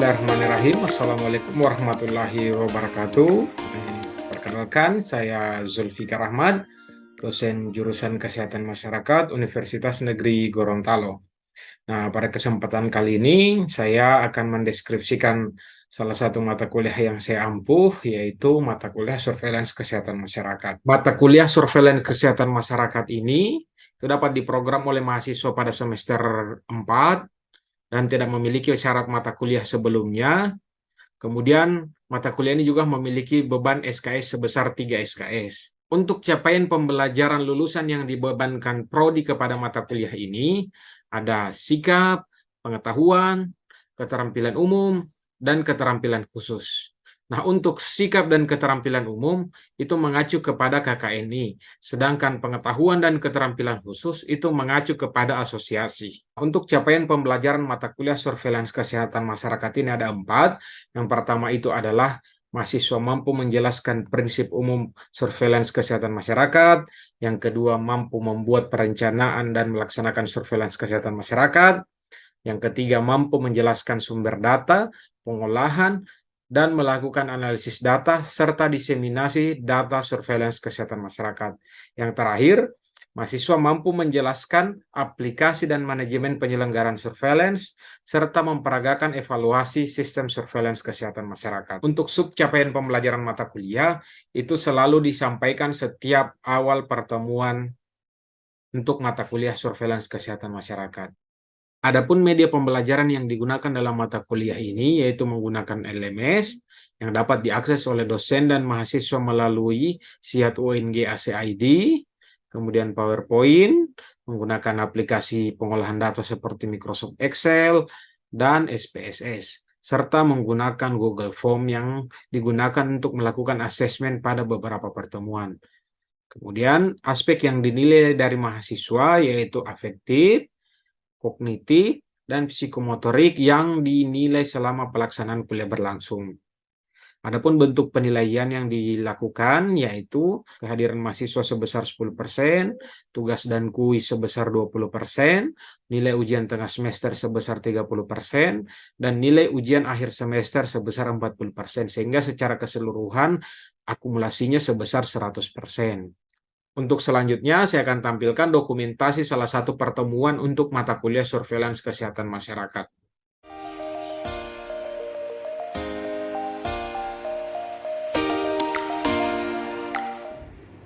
Bismillahirrahmanirrahim. Assalamualaikum warahmatullahi wabarakatuh. Perkenalkan, saya Zulfikar Ahmad, dosen jurusan Kesehatan Masyarakat Universitas Negeri Gorontalo. Nah, pada kesempatan kali ini saya akan mendeskripsikan salah satu mata kuliah yang saya ampuh, yaitu mata kuliah Surveillance Kesehatan Masyarakat. Mata kuliah Surveillance Kesehatan Masyarakat ini itu dapat diprogram oleh mahasiswa pada semester 4 dan tidak memiliki syarat mata kuliah sebelumnya. Kemudian mata kuliah ini juga memiliki beban SKS sebesar 3 SKS. Untuk capaian pembelajaran lulusan yang dibebankan prodi kepada mata kuliah ini ada sikap, pengetahuan, keterampilan umum, dan keterampilan khusus. Nah, untuk sikap dan keterampilan umum itu mengacu kepada KKNI, sedangkan pengetahuan dan keterampilan khusus itu mengacu kepada asosiasi. Untuk capaian pembelajaran mata kuliah Surveillance Kesehatan Masyarakat ini ada 4. Yang pertama itu adalah mahasiswa mampu menjelaskan prinsip umum surveillance kesehatan masyarakat. Yang kedua, mampu membuat perencanaan dan melaksanakan surveillance kesehatan masyarakat. Yang ketiga, mampu menjelaskan sumber data, pengolahan, dan melakukan analisis data, serta diseminasi data surveillance kesehatan masyarakat. Yang terakhir, mahasiswa mampu menjelaskan aplikasi dan manajemen penyelenggaraan surveillance, serta memperagakan evaluasi sistem surveillance kesehatan masyarakat. Untuk subcapaian pembelajaran mata kuliah, itu selalu disampaikan setiap awal pertemuan untuk mata kuliah surveillance kesehatan masyarakat. Adapun media pembelajaran yang digunakan dalam mata kuliah ini yaitu menggunakan LMS yang dapat diakses oleh dosen dan mahasiswa melalui SIAT UNG ACID, kemudian PowerPoint, menggunakan aplikasi pengolahan data seperti Microsoft Excel dan SPSS, serta menggunakan Google Form yang digunakan untuk melakukan asesmen pada beberapa pertemuan. Kemudian aspek yang dinilai dari mahasiswa yaitu afektif, kognitif, dan psikomotorik yang dinilai selama pelaksanaan kuliah berlangsung. Adapun bentuk penilaian yang dilakukan yaitu kehadiran mahasiswa sebesar 10%, tugas dan kuis sebesar 20%, nilai ujian tengah semester sebesar 30%, dan nilai ujian akhir semester sebesar 40%, sehingga secara keseluruhan akumulasinya sebesar 100%. Untuk selanjutnya, saya akan tampilkan dokumentasi salah satu pertemuan untuk mata kuliah Surveillance Kesehatan Masyarakat.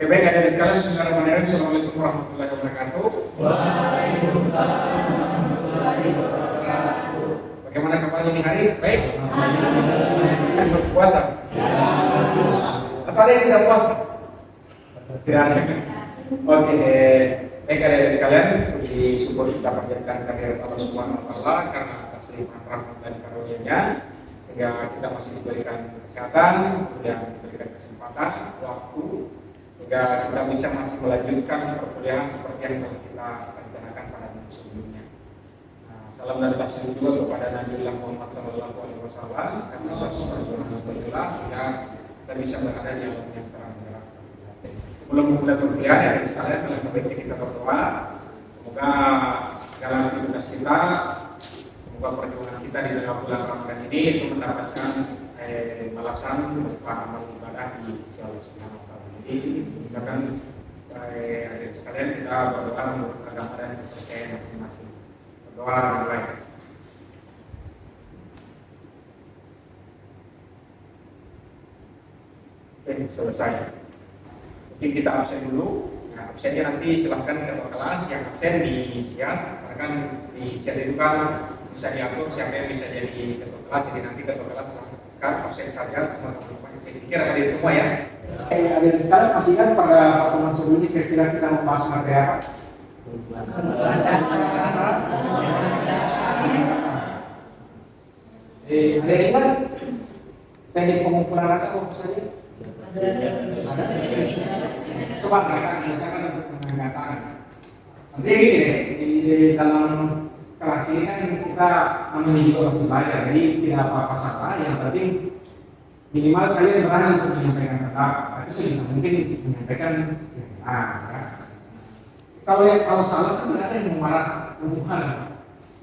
Baik, adik-adik sekalian, bismillahirrahmanirrahim. Assalamualaikum warahmatullahi wabarakatuh. Waalaikumsalam warahmatullahi wabarakatuh. Bagaimana kabarnya ini hari? Baik? Kan berpuasa? Atau ada yang tidak puasa? Tidak ada. Oke, baik adik-adik sekalian, puji syukur kita panjatkan kehadirat Allah Subhanahu wa Ta'ala karena atas limpahan rahmat dan karunia-Nya sehingga kita masih diberikan kesehatan, kemudian diberikan kesempatan, waktu, sehingga kita bisa masih melanjutkan perkuliahan seperti yang telah kita rencanakan pada minggu sebelumnya. Salam dan taslim juga kepada Nabi Muhammad SAW karena atas perjuangan beliau sehingga kita bisa berada di alam yang sekarang. Sebelum memulai perkuliahan ya sekalian, dalam baiknya kita berdoa semoga segala aktivitas kita, semoga perjuangan kita di dalam bulan Ramadan ini itu mendapatkan balasan berupa amal ibadah di sisi Allah Subhanahu wa Ta'ala. Jadi silakan adik sekalian kita berdoa menurut agama dan kepercayaan masing-masing. Berdoa mulai. Oke, selesai. Mungkin kita absen dulu. Nah, absennya nanti silahkan ketua kelas yang absen di SIAT, karena kan di SIAT itu kan bisa diatur siapa yang bisa jadi ketua kelas. Jadi nanti ketua kelas kan absen saja semua teman-teman. Saya pikir hadir semua ya. Hadir sekalian, masih kan pada pertemuan sebelumnya kira-kira kita membahas materi apa? Ada yang ingat teknik pengumpulan data apa saja? Coba mereka selesaikan untuk pendataan. Nanti gini deh, di dalam kelas ini kan kita namanya juga masih belajar, jadi tidak apa-apa salah. Yang penting minimal kalian berani untuk menyampaikan pendapat. Tapi sebisa mungkin menyampaikan ya. Kalau salah kan ada yang marah,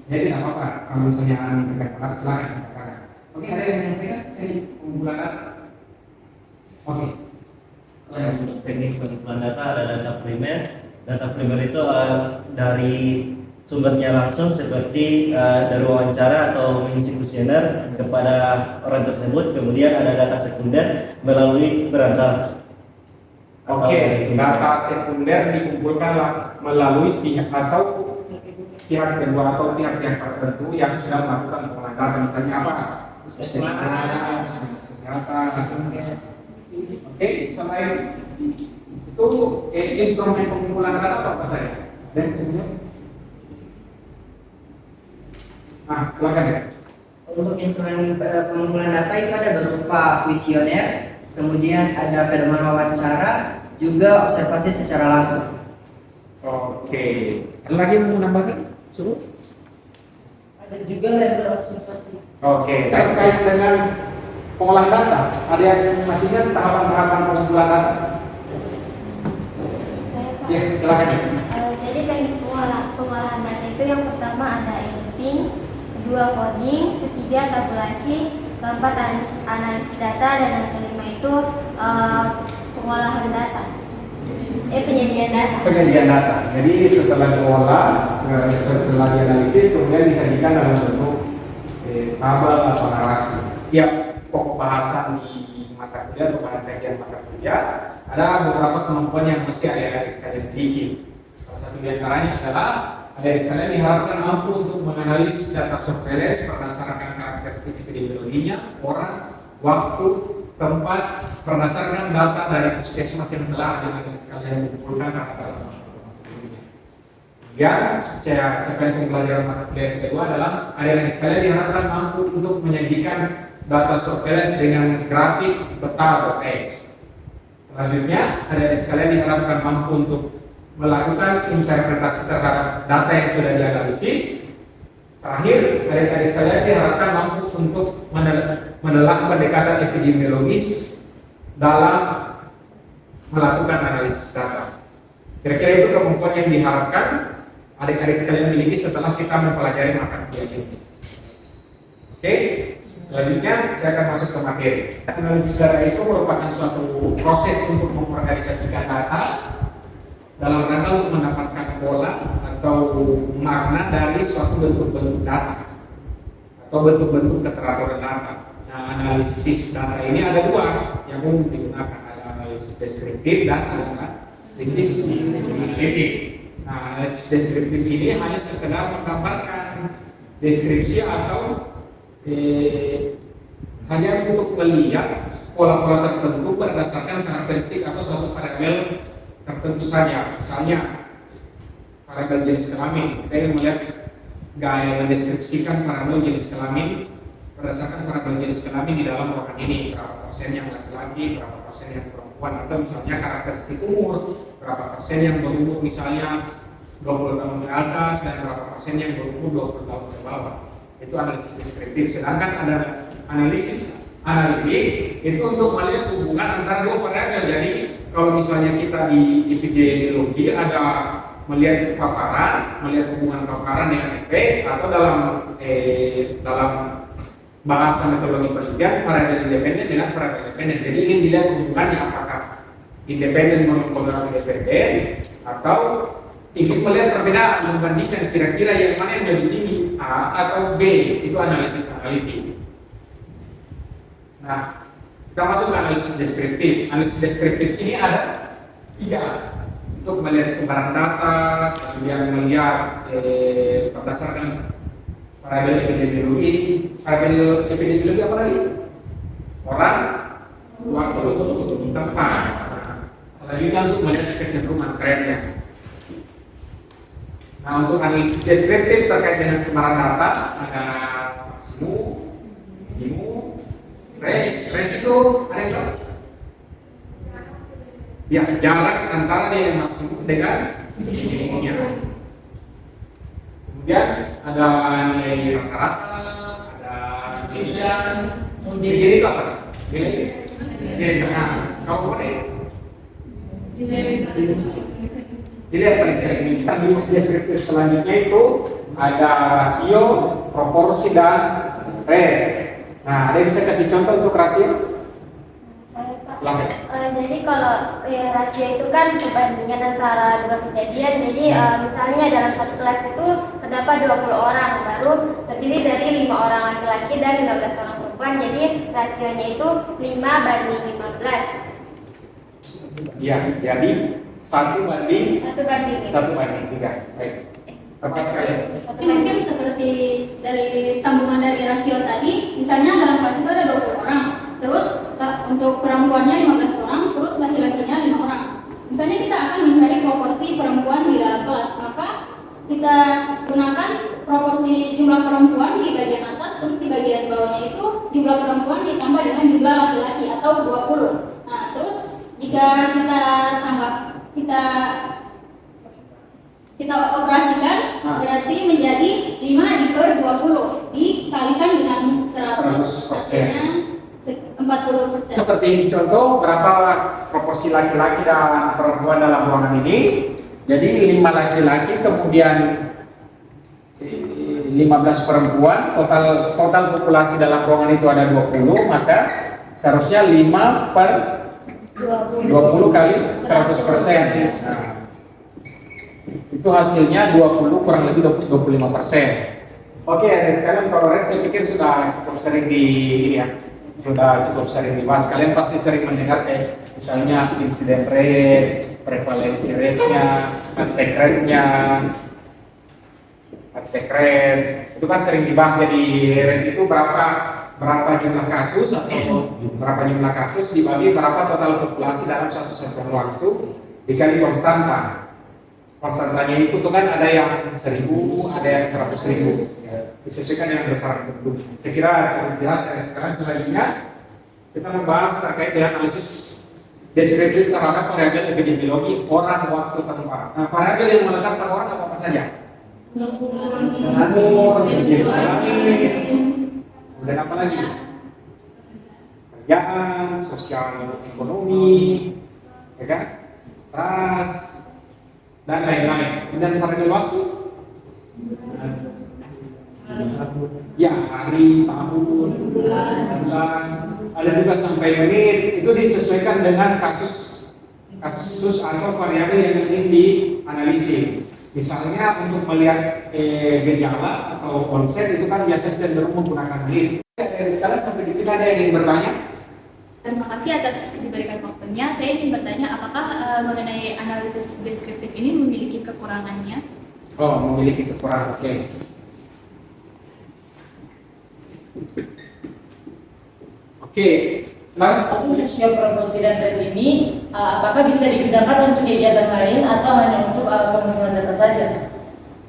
jadi tidak apa-apa. Kalau misalnya menyampaikan pendapat silakan. Oke, ada yang menyampaikan cari pengumpulan data? Oke. Untuk teknik pengumpulan data ada data primer. Data primer itu dari sumbernya langsung seperti dari wawancara atau mengisi kuesioner kepada orang tersebut. Kemudian ada data sekunder melalui perantara. Oke, data sekunder dikumpulkan melalui pihak atau pihak kedua atau pihak yang tertentu yang sudah melakukan pengolahan data, misalnya apa? Kesehatan. Oke, selain itu instrumen pengumpulan data apa saya? Dan sebenarnya, silakan ya. Untuk instrumen pengumpulan data itu ada berupa kuesioner, kemudian ada pedoman wawancara, juga observasi secara langsung. Oke, ada lagi yang mau menambahkan? Suruh. Ada juga label observasi. Oke, terkait dengan pengolahan data, ada yang masih ingat tahapan-tahapan pengumpulan data? Saya Pak. Ya, silakan. Jadi teknik pengolahan data itu yang pertama ada editing, kedua coding, ketiga tabulasi, keempat analisis data, dan yang kelima itu pengolahan data. Penyediaan data. Penyediaan data. Jadi setelah diolah, setelah dianalisis, kemudian disajikan dalam bentuk tabel atau narasi. Tiap pokok bahasan di mata kuliah atau bagian mata kuliah ada beberapa kemampuan yang mesti adik-adik sekalian miliki. Salah satu di antaranya adalah adik-adik sekalian diharapkan mampu untuk menganalisis data surveillance berdasarkan karakteristik epidemiologinya, orang, waktu, tempat, berdasarkan data dari puskesmas yang telah adik-adik sekalian kumpulkan dalam yang capaian pembelajaran mata kuliah yang kedua adalah adik-adik sekalian diharapkan mampu untuk menyajikan data surveillance dengan grafik, peta, atau teks. Selanjutnya, adik-adik sekalian diharapkan mampu untuk melakukan interpretasi terhadap data yang sudah dianalisis. Terakhir, adik-adik sekalian diharapkan mampu untuk menelaah pendekatan epidemiologis dalam melakukan analisis data. Kira-kira itu kemampuan yang diharapkan adik-adik sekalian miliki setelah kita mempelajari mata kuliah ini. Oke, selanjutnya saya akan masuk ke materi. Analisis data itu merupakan suatu proses untuk mengorganisasikan data dalam rangka untuk mendapatkan pola atau makna dari suatu bentuk-bentuk data atau bentuk-bentuk keteraturan data. Nah, analisis data ini ada dua yang umum digunakan, ada analisis deskriptif dan ada analisis indikatif. Nah, analisis deskriptif ini hanya sekedar menggambarkan deskripsi atau hanya untuk melihat pola-pola tertentu berdasarkan karakteristik atau suatu variabel tertentu saja. Misalnya variabel jenis kelamin, kita ingin melihat gaya mendeskripsikan variabel jenis kelamin berdasarkan variabel jenis kelamin di dalam ruangan ini, berapa persen yang laki-laki, berapa persen yang perempuan, atau misalnya karakteristik umur, berapa persen yang berumur misalnya 20 tahun ke atas dan berapa persen yang berumur 20 tahun ke bawah. Itu analisis deskriptif. Sedangkan ada analisis analitik itu untuk melihat hubungan antara dua variabel. Jadi kalau misalnya kita di epidemiologi ada melihat paparan, melihat hubungan paparan dengan efek, atau dalam bahasa metodologi penelitian variabel independen dengan variabel dependen. Jadi ingin dilihat hubungannya apakah independen mempengaruhi dependen atau ingin melihat perbedaan, membandingkan kira-kira yang mana yang lebih tinggi, A atau B. Itu analisis analitik. Nah, kita masuk ke analisis deskriptif. Analisis deskriptif ini ada tiga, untuk melihat sebaran data, kemudian melihat berdasarkan variabel epidemiologi. Variabel epidemiologi apa lagi? Orang, waktu, tempat. Selanjutnya untuk melihat kecenderungan trennya. Nah, untuk analisis deskriptif terkait dengan sebaran data ada maksimum, minimum, range. Range itu ada yang tahu? Ya, jarak antara nilai maksimum dengan minimumnya. Kemudian ada nilai rata-rata, ada median. Median itu apa? Nilai tengah. Kamu boleh? Jadi yang paling sering muncul analisis deskriptif selanjutnya itu ada rasio, proporsi, dan rate. Nah, ada yang bisa kasih contoh untuk rasio? Saya Pak. Silakan. Jadi kalau ya, rasio itu kan perbandingan antara dua kejadian. Jadi misalnya dalam satu kelas itu terdapat 20 orang, baru terdiri dari 5 orang laki-laki dan 15 orang perempuan. Jadi rasionya itu 5:15. Iya, jadi 1:1 1:5. 3. Baik. Tepat sekali. Tapi mungkin seperti dari sambungan dari rasio tadi, misalnya dalam kelas itu ada 20 orang, terus untuk perempuannya 15 orang, terus laki-lakinya 5 orang. Misalnya kita akan mencari proporsi perempuan di dalam kelas, maka kita gunakan proporsi jumlah perempuan di bagian atas, terus di bagian bawahnya itu jumlah perempuan ditambah dengan jumlah laki-laki atau 20. Nah, terus jika kita operasikan, berarti menjadi 5/20 dikalikan dengan 100, hasilnya 40%. Seperti ini contoh berapa proporsi laki-laki dan perempuan dalam ruangan ini. Jadi 5 laki-laki kemudian 15 perempuan, total populasi dalam ruangan itu ada 20, maka seharusnya 5/20 kali 100%. Nah, itu hasilnya 20 kurang lebih 25%. Oke, adik sekalian, kalau Red saya pikir sudah cukup sering sudah cukup sering dibahas. Kalian pasti sering mendengar misalnya insiden rate, prevalensi rate-nya, attack rate, itu kan sering dibahas. Jadi rate itu berapa jumlah kasus atau berapa jumlah kasus dibagi berapa total populasi dalam satu satuan waktu dikali konstanta. Konstantanya itu tuh kan ada yang 1000, ada yang 100.000, disesuaikan dengan besaran tertentu. Saya kira cukup jelas. Sekarang selanjutnya kita membahas terkait dengan analisis deskriptif terhadap variabel epidemiologi orang, waktu, tempat. Nah, variabel yang melekat pada orang apa saja? Kemudian apa lagi? Kerjaan, sosial ekonomi, ya kan? Ras, dan lain-lain. Kemudian variabel waktu, ya hari, tahun, bulan, ada juga sampai menit. Itu disesuaikan dengan kasus atau variabel yang ingin dianalisis. Misalnya untuk melihat gejala atau konsep itu kan biasanya cenderung menggunakan menit. Dari sekarang sampai di sini ada yang ingin bertanya? Terima kasih atas diberikan waktunya. Saya ingin bertanya, apakah mengenai analisis deskriptif ini memiliki kekurangannya? Oh, memiliki kekurangan. Oke. Oke. Selamat. Rasio proporsi dan rate ini apakah bisa digunakan untuk kegiatan lain atau hanya untuk pengumpulan data saja?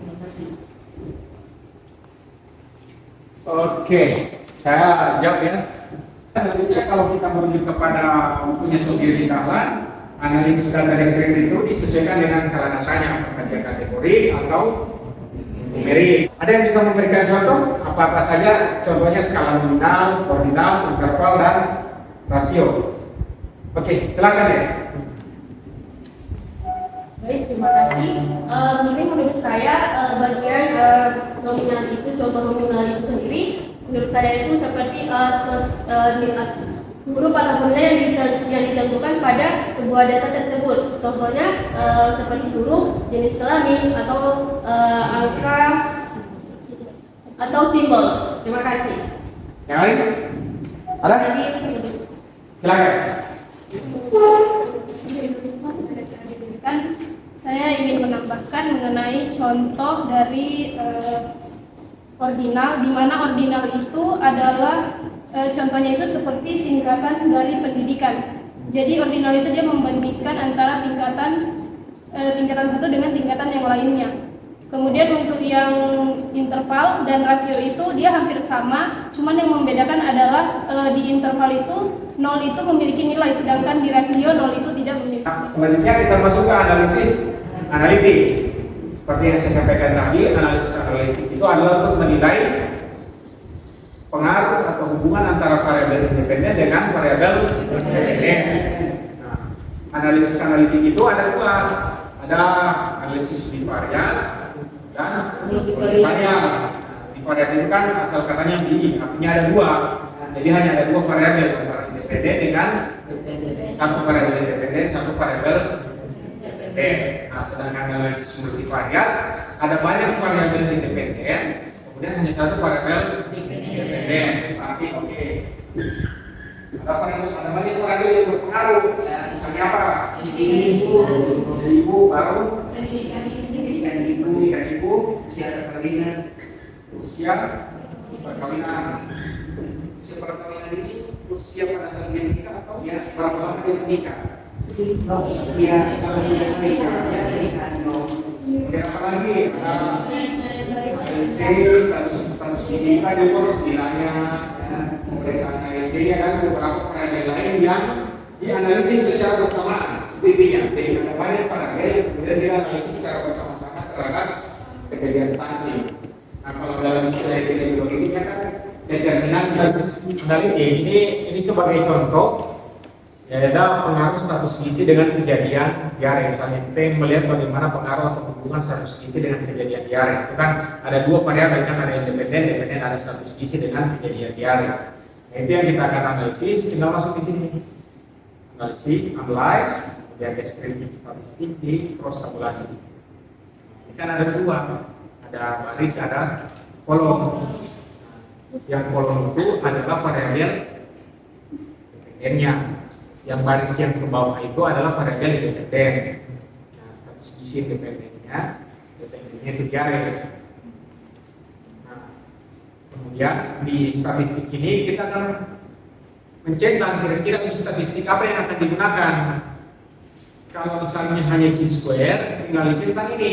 Terima kasih. Oke, saya jawab ya. Kalau kita merujuk kepada punya Sogiri Dahlan, analisis data deskriptif itu disesuaikan dengan skala dasarnya, apakah dia kategori atau numerik. Ada yang bisa memberikan contoh? Apa-apa saja? Contohnya skala nominal, ordinal, interval, dan rasio. Oke, silakan ya. Baik, terima kasih. Tapi menurut saya bagian nominal itu, contoh nominal itu sendiri, menurut saya itu seperti huruf atau nilai yang ditentukan pada sebuah data tersebut. Contohnya seperti huruf, jenis kelamin, atau angka atau simbol. Terima kasih. Yang lain? Ada? Jadi seperti itu. Silakan. Saya ingin menambahkan mengenai contoh dari ordinal, di mana ordinal itu adalah contohnya itu seperti tingkatan dari pendidikan. Jadi ordinal itu dia membandingkan antara tingkatan satu dengan tingkatan yang lainnya. Kemudian untuk yang interval dan rasio itu dia hampir sama, cuman yang membedakan adalah di interval itu 0 itu memiliki nilai, sedangkan di rasio 0 itu tidak memiliki. Selanjutnya kita masuk ke analisis analitik. Seperti yang saya sampaikan tadi, analisis analitik itu adalah untuk menilai pengaruh atau hubungan antara variabel independen dengan variabel independen. Nah, analisis analitik itu ada dua, ada analisis bivariat dan multivariat. Bivariat itu kan asal katanya bi, artinya ada dua. Jadi hanya ada dua variabel, antara independen dengan satu variabel independen, satu variabel dependen. Nah, sedangkan analisis multivariat ada banyak variabel independen, kemudian hanya satu variabel independen. Tapi oke. Ada banyak variabel yang berpengaruh. Misalnya apa? Ibu baru pendidikan ibu, usia perkawinan. Usia perkawinan ini usia pada saat dia nikah atau ya berapa lama dia menikah? Usia pernikahan. Kemudian apa lagi? Status fisika diukur bilangnya, pemeriksaan AEC ya kan, beberapa variabel lain yang dianalisis secara bersamaan. Intinya, jadi ada banyak variabel yang kemudian dianalisis secara bersama-sama terhadap kejadian stunting. Nah, kalau dalam istilah epidemiologi ini kan determinan modality ini sebagai contoh ya, ada pengaruh status gizi dengan kejadian diare. Misalnya kita ingin melihat bagaimana pengaruh atau hubungan status gizi dengan kejadian diare. Itu kan ada dua variabel, kan ada independen, ada status gizi dengan kejadian diare. Nah, itu yang kita akan analisis. Tinggal masuk di sini. Analyze, kemudian deskriptif statistik di cross tabulasi. Ini kan ada dua. Ada baris, ada kolom. Yang kolom itu adalah variabel independennya. Yang baris yang ke bawah itu adalah variabel independen. Nah, status gizi independennya itu diare. Nah, kemudian di statistik ini kita akan mencetak kira-kira untuk statistik apa yang akan digunakan. Kalau misalnya hanya chi-square, tinggal dicetak ini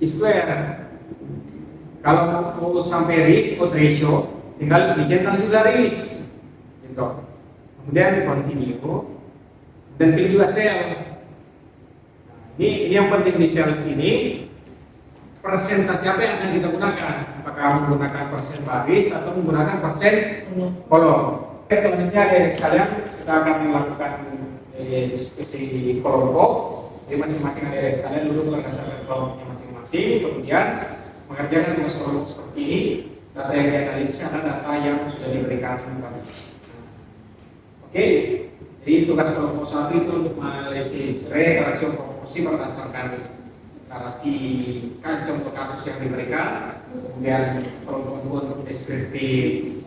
chi-square. Kalau mau sampai risk odds ratio, tinggal dicetak juga risk. Gitu. Kemudian continue dan pilih juga sel. Nah, ini yang penting di sel ini, persentase apa yang akan kita gunakan? Apakah menggunakan persen baris atau menggunakan persen kolom? Selanjutnya dari sekalian kita akan melakukan diskusi kelompok. Jadi masing-masing ada sekalian duduk berdasarkan kelompoknya masing-masing, kemudian mengerjakan tugas kelompok seperti ini. Data yang dianalisis adalah data yang sudah diberikan tadi. Oke, jadi tugas kelompok 1 itu untuk menganalisis rate, rasio, proporsi berdasarkan narasi contoh kasus yang diberikan. Kemudian kelompok 2 untuk deskriptif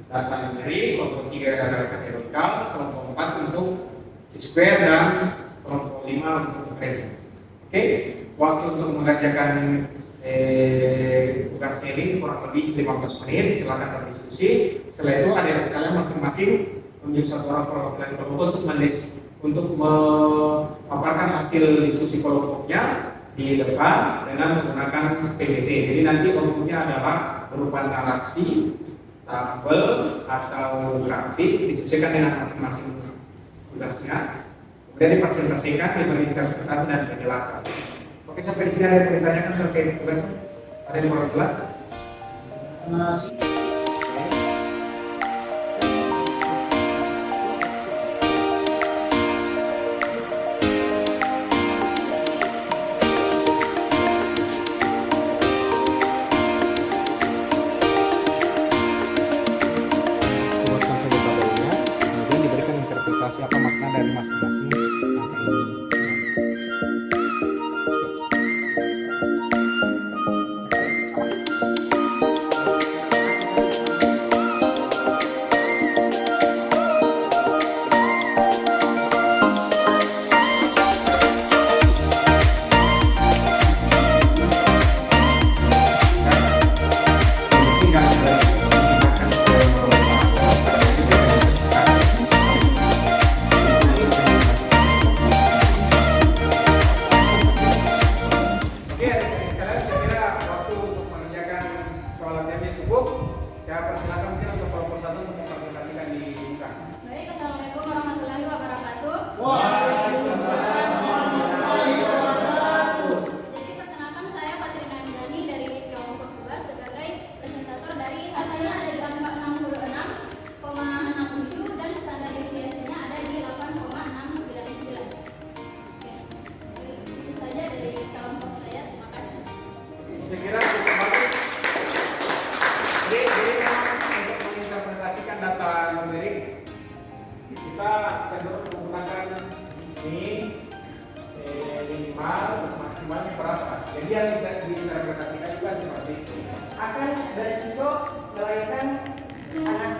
data numerik, kelompok 3 data kategorikal, kelompok 4 untuk square dan kelompok 5 untuk present. Oke, waktu untuk mengerjakan tugasnya ini kurang lebih 15 menit. Silakan berdiskusi. Setelah itu ada sekalian masing-masing menunjuk satu orang perwakilan kelompok untuk memaparkan hasil diskusi kelompoknya di depan dengan menggunakan PPT. Jadi nanti outputnya adalah berupa narasi, tabel atau grafik disesuaikan dengan masing-masing tugasnya. Kemudian dipresentasikan, diberi interpretasi dan penjelasan. Oke, sampai di sini ada yang ditanyakan terkait tugasnya? Ada yang kurang jelas? Buatkan saja tabelnya, kemudian diberikan interpretasi apa makna dari masing-masing angka ini.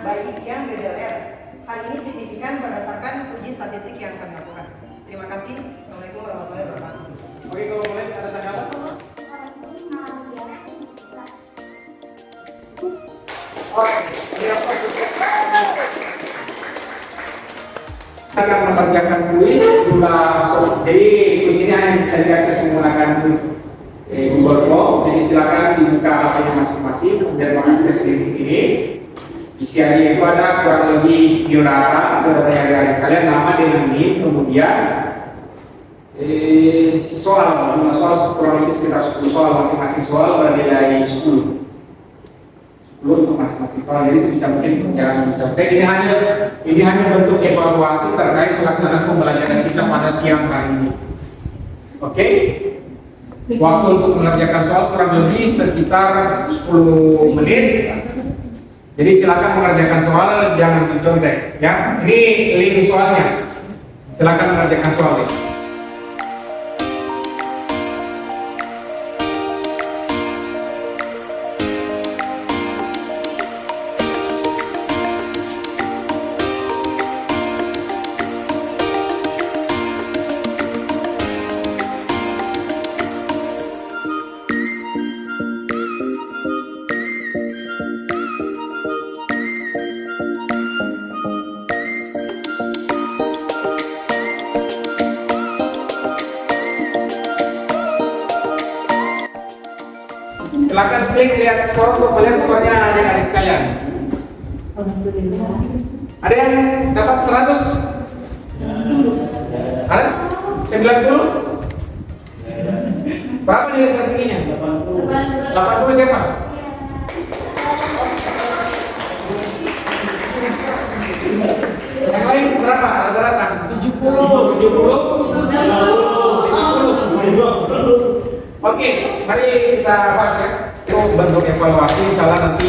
baik yang BBLR. Hal ini signifikan berdasarkan uji statistik yang kami lakukan. Terima kasih. Assalamualaikum warahmatullahi wabarakatuh. Oke, kalau boleh ada tanggapan? Kita akan membagikan kuis jumlah soal. Jadi kuis ini hanya bisa diakses menggunakan Google Form. Jadi silakan dibuka HP-nya masing-masing, kemudian mengakses link ini. Isiannya itu ada kurang lebih biodata yang ada sekalian, nama dengan NIM, kemudian soal, jumlah soal kurang lebih sekitar 10 soal, masing-masing soal bernilai 10 untuk masing-masing soal. Jadi sebisa mungkin jangan mencapai. Ini hanya bentuk evaluasi terkait pelaksanaan pembelajaran kita pada siang hari ini. Oke? Waktu untuk mengerjakan soal kurang lebih sekitar 10 menit. Jadi silakan mengerjakan soal, jangan dicontek. Ya, ini link soalnya. Silakan mengerjakan soalnya. Silakan klik lihat skor untuk melihat skornya adik-adik sekalian. Ada yang dapat 100? Ada? 90? Berapa nilai tertingginya? 80 siapa? Yang lain berapa rata-rata? 70. 70. Oke, mari kita bahas ya. Itu bentuk evaluasi, misalnya nanti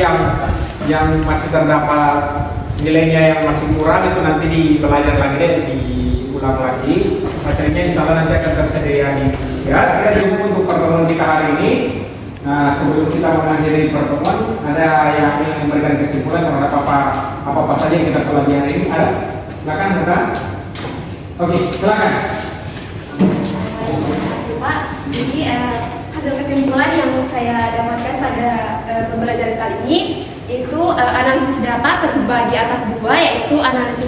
yang masih terdapat nilainya yang masih kurang itu nanti dibelajar lagi deh, diulang lagi. Materinya insya Allah nanti akan tersedia di ya. Kita cukup untuk pertemuan kita hari ini. Nah, sebelum kita mengakhiri pertemuan, ada yang ingin memberikan kesimpulan terhadap apa saja yang kita pelajari hari ini? Ada? Silakan, Bunda. Oke, silakan. Pak, jadi hasil kesimpulan yang saya dapatkan pada pembelajaran kali ini itu analisis data terbagi atas dua, yaitu analisis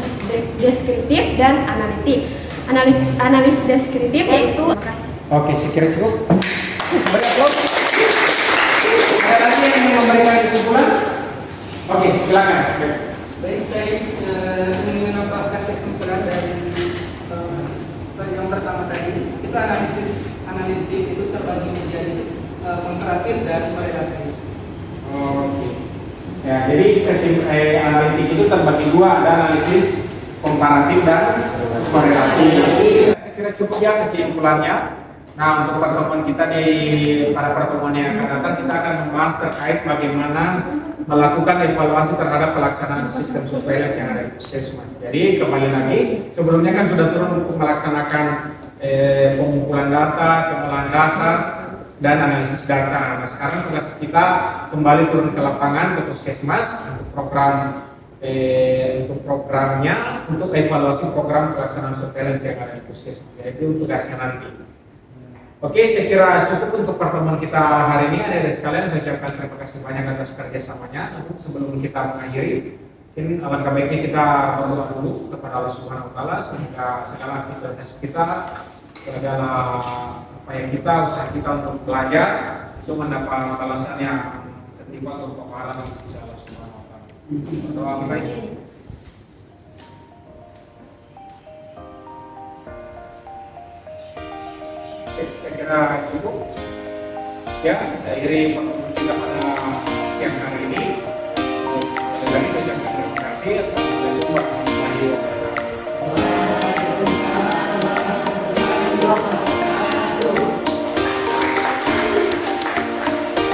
deskriptif dan analitik. Analisis deskriptif yaitu Oke, sekiranya cukup. Beri aplaus. Ada lagi yang ingin memberikan kesimpulan? Oke, silakan. Baik, saya ingin menambahkan kesimpulan dari yang pertama tadi. Itu analitik itu terbagi menjadi komparatif dan korelatif. Oke. Ya, jadi analitik itu terbagi dua, ada analisis komparatif dan korelatif. Saya kira cukup ya kesimpulannya. Nah, untuk pertemuan kita pada pertemuan yang akan datang, kita akan membahas terkait bagaimana melakukan evaluasi terhadap pelaksanaan sistem surveillance yang ada di Puskesmas. Jadi kembali lagi, sebelumnya kan sudah turun untuk melaksanakan pengumpulan data, pengolahan data, dan analisis data. Nah, sekarang tugas kita kembali turun ke lapangan ke Puskesmas untuk programnya, untuk evaluasi program pelaksanaan surveillance yang ada di Puskesmas. Yaitu tugasnya nanti. Oke, saya kira cukup untuk pertemuan kita hari ini. Adik-adik sekalian, saya ucapkan terima kasih banyak atas kerjasamanya. Namun sebelum kita mengakhiri, mungkin alangkah baiknya kita berdoa dulu kepada Allah Subhanahu Wa Taala sehingga segala aktivitas kita, segala upaya kita, usaha kita untuk belajar itu mendapat balasan yang setimpal untuk pahala di sisi Allah Subhanahu Wa Taala. Berdoa baik. Saya kira cukup ya, saya akhiri pertemuan kita pada siang hari ini. Sekali lagi saya ucapkan terima kasih. Assalamualaikum warahmatullahi wabarakatuh.